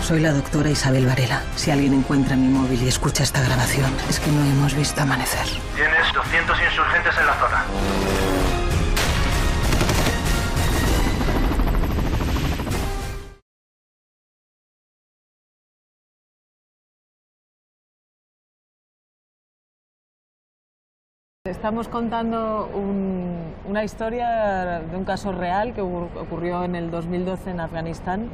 Soy la doctora Isabel Varela. Si alguien encuentra mi móvil y escucha esta grabación, es que no hemos visto amanecer. Tienes 200 insurgentes en la zona. Estamos contando una historia de un caso real que ocurrió en el 2012 en Afganistán,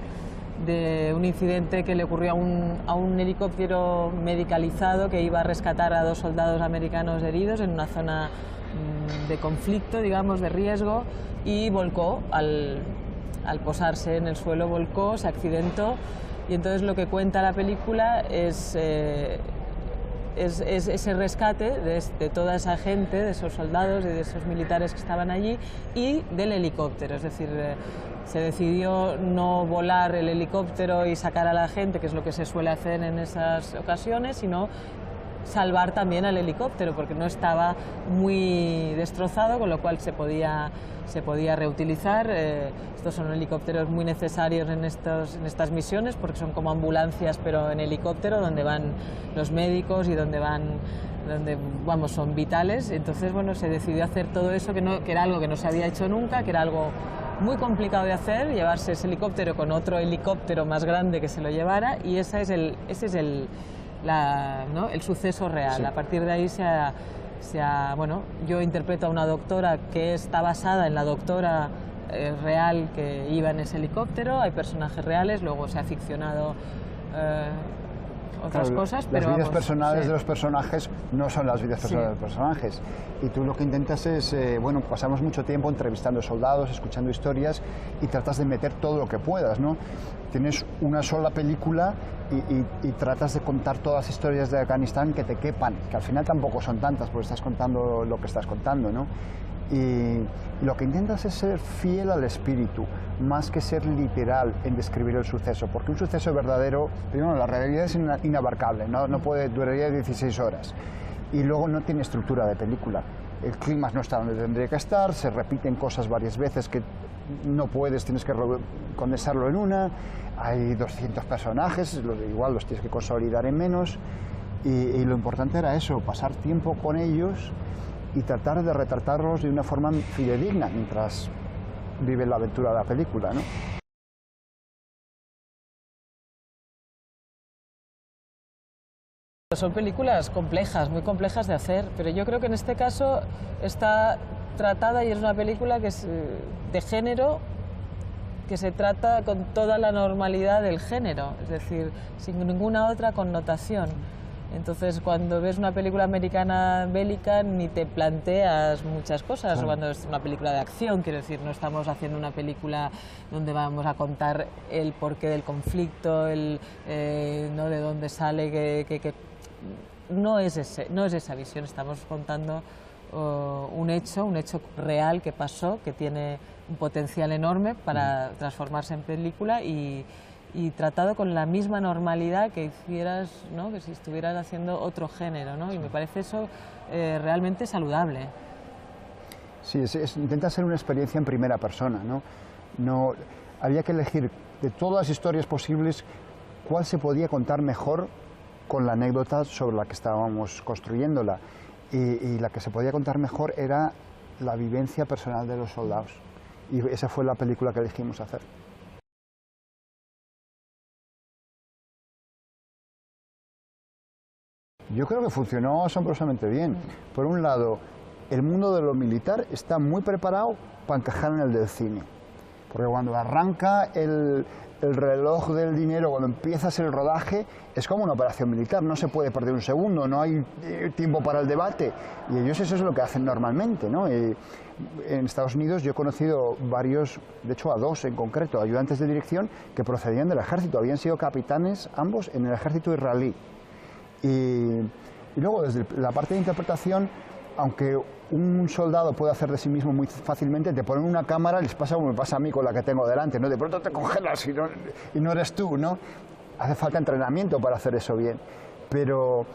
de un incidente que le ocurrió a un helicóptero medicalizado que iba a rescatar a 2 soldados americanos heridos en una zona de conflicto, digamos, de riesgo, y volcó. Al posarse en el suelo volcó, se accidentó, y entonces lo que cuenta la película es ese rescate de toda esa gente, de esos soldados y de esos militares que estaban allí, y del helicóptero. Es decir, se decidió no volar el helicóptero y sacar a la gente, que es lo que se suele hacer en esas ocasiones, sino salvar también al helicóptero, porque no estaba muy destrozado, con lo cual se podía reutilizar. Estos son helicópteros muy necesarios en estas misiones, porque son como ambulancias, pero en helicóptero, donde van los médicos y donde son vitales. Entonces, bueno, se decidió hacer todo eso, que era algo que no se había hecho nunca, que era algo muy complicado de hacer, llevarse ese helicóptero con otro helicóptero más grande que se lo llevara, y ese es el suceso real. Sí. A partir de ahí bueno, yo interpreto a una doctora que está basada en la doctora real que iba en ese helicóptero. Hay personajes reales, luego se ha ficcionado otras cosas, pero las vidas personales de los personajes no son las vidas personales de los personajes, y tú lo que intentas es, bueno, pasamos mucho tiempo entrevistando soldados, escuchando historias, y tratas de meter todo lo que puedas, ¿no? Tienes una sola película y tratas de contar todas las historias de Afganistán que te quepan, que al final tampoco son tantas, porque estás contando lo que estás contando, ¿no? Y lo que intentas es ser fiel al espíritu, más que ser literal en describir el suceso, porque un suceso verdadero, primero, la realidad es inabarcable, no duraría 16 horas, y luego no tiene estructura de película. El clímax no está donde tendría que estar, se repiten cosas varias veces que no puedes, tienes que condensarlo en una, hay 200 personajes, igual los tienes que consolidar en menos, y lo importante era eso, pasar tiempo con ellos y tratar de retratarlos de una forma fidedigna mientras viven la aventura de la película, ¿no? Son películas complejas, muy complejas de hacer, pero yo creo que en este caso está tratada, y es una película que es de género, que se trata con toda la normalidad del género, es decir, sin ninguna otra connotación. Entonces, cuando ves una película americana bélica, ni te planteas muchas cosas. Sí. Cuando es una película de acción, quiero decir, no estamos haciendo una película donde vamos a contar el porqué del conflicto, ¿no? De dónde sale, no es esa visión. Estamos contando un hecho real que pasó, que tiene un potencial enorme para transformarse en película, y tratado con la misma normalidad que hicieras, ¿no? Que si estuvieras haciendo otro género, ¿no? Y me parece eso realmente saludable. Sí, intenta ser una experiencia en primera persona, ¿no? Había que elegir de todas las historias posibles cuál se podía contar mejor con la anécdota sobre la que estábamos construyéndola, y la que se podía contar mejor era la vivencia personal de los soldados, y esa fue la película que elegimos hacer. Yo creo que funcionó asombrosamente bien. Por un lado, el mundo de lo militar está muy preparado para encajar en el del cine, porque cuando arranca el reloj del dinero, cuando empiezas el rodaje, es como una operación militar, no se puede perder un segundo, no hay tiempo para el debate, y ellos eso es lo que hacen normalmente, ¿no? En Estados Unidos yo he conocido varios, de hecho a 2 en concreto, ayudantes de dirección que procedían del ejército, habían sido capitanes ambos en el ejército israelí. Y luego, desde la parte de interpretación, aunque un soldado puede hacer de sí mismo muy fácilmente, te ponen una cámara, les pasa como me pasa a mí con la que tengo delante, ¿no? De pronto te congelas y no eres tú, ¿no? Hace falta entrenamiento para hacer eso bien, pero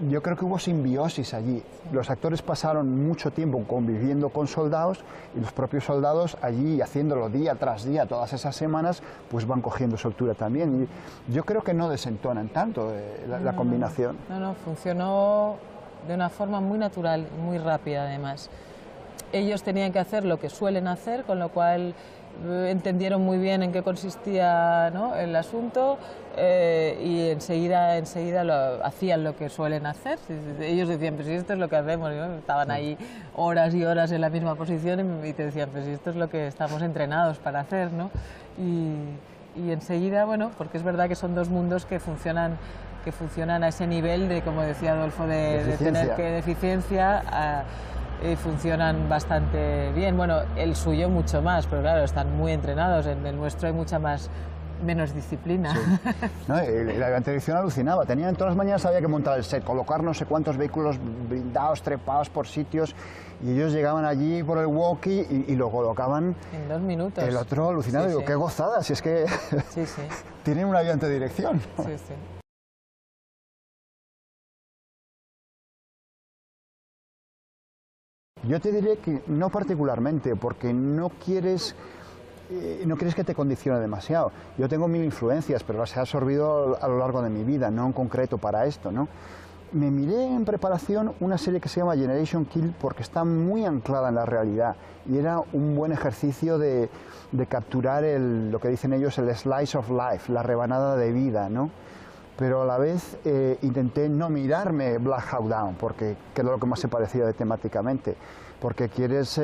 yo creo que hubo simbiosis allí. Los actores pasaron mucho tiempo conviviendo con soldados y los propios soldados allí, haciéndolo día tras día, todas esas semanas, pues van cogiendo soltura también. Y yo creo que no desentonan tanto la combinación. No, funcionó de una forma muy natural, muy rápida además. Ellos tenían que hacer lo que suelen hacer, con lo cual entendieron muy bien en qué consistía, ¿no?, el asunto, y enseguida hacían lo que suelen hacer. Ellos decían, pues si esto es lo que hacemos, ¿no? Estaban ahí horas y horas en la misma posición y te decían, pues si esto es lo que estamos entrenados para hacer, ¿no? Y enseguida, bueno, porque es verdad que son dos mundos que funcionan a ese nivel de, como decía Adolfo, de tener que deficiencia, funcionan bastante bien. Bueno, el suyo mucho más, pero claro, están muy entrenados. En el nuestro hay menos disciplina. Sí. No, la televisión alucinaba. Tenían todas las mañanas, había que montar el set, colocar no sé cuántos vehículos blindados, trepados por sitios, y ellos llegaban allí por el walkie y lo colocaban en 2 minutos. El otro alucinado, digo, qué gozada, si es que tienen una brillante dirección, ¿no? Sí, sí. Yo te diré que no particularmente, porque no quieres que te condicione demasiado. Yo tengo 1000 influencias, pero las he absorbido a lo largo de mi vida, no en concreto para esto, ¿no? Me miré en preparación una serie que se llama Generation Kill porque está muy anclada en la realidad y era un buen ejercicio de capturar lo que dicen ellos, el slice of life, la rebanada de vida, ¿no? Pero a la vez intenté no mirarme Black Hawk Down, porque que es lo que más se parecía temáticamente, porque quieres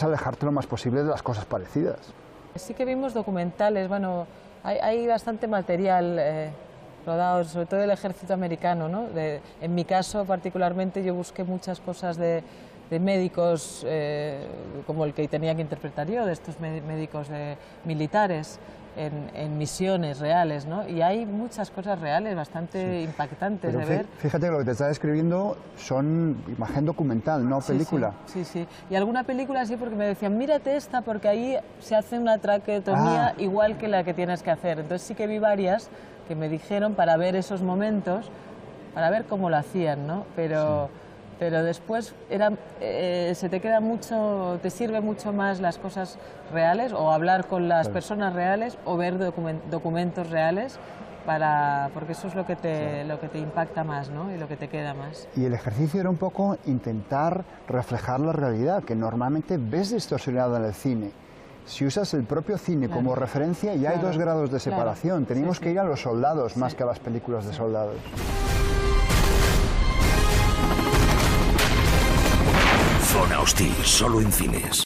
alejarte lo más posible de las cosas parecidas. Sí que vimos documentales, bueno, hay bastante material rodado, sobre todo del ejército americano, ¿no? En mi caso particularmente yo busqué muchas cosas de médicos, como el que tenía que interpretar yo, de estos médicos militares, en misiones reales, ¿no? Y hay muchas cosas reales bastante impactantes de ver. Fíjate que lo que te está describiendo son imagen documental, no película. Sí. Y alguna película sí, porque me decían, mírate esta, porque ahí se hace una traqueotomía igual que la que tienes que hacer. Entonces sí que vi varias que me dijeron para ver esos momentos, para ver cómo lo hacían, ¿no? Pero después se te queda mucho, te sirve mucho más las cosas reales, o hablar con las personas reales, o ver documentos reales, porque eso es lo que te impacta más, ¿no? Y lo que te queda más. Y el ejercicio era un poco intentar reflejar la realidad, que normalmente ves distorsionada en el cine. Si usas el propio cine como referencia, ya hay 2 grados de separación. Tenemos que ir a los soldados más que a las películas de soldados. Zona Hostil, solo en cines.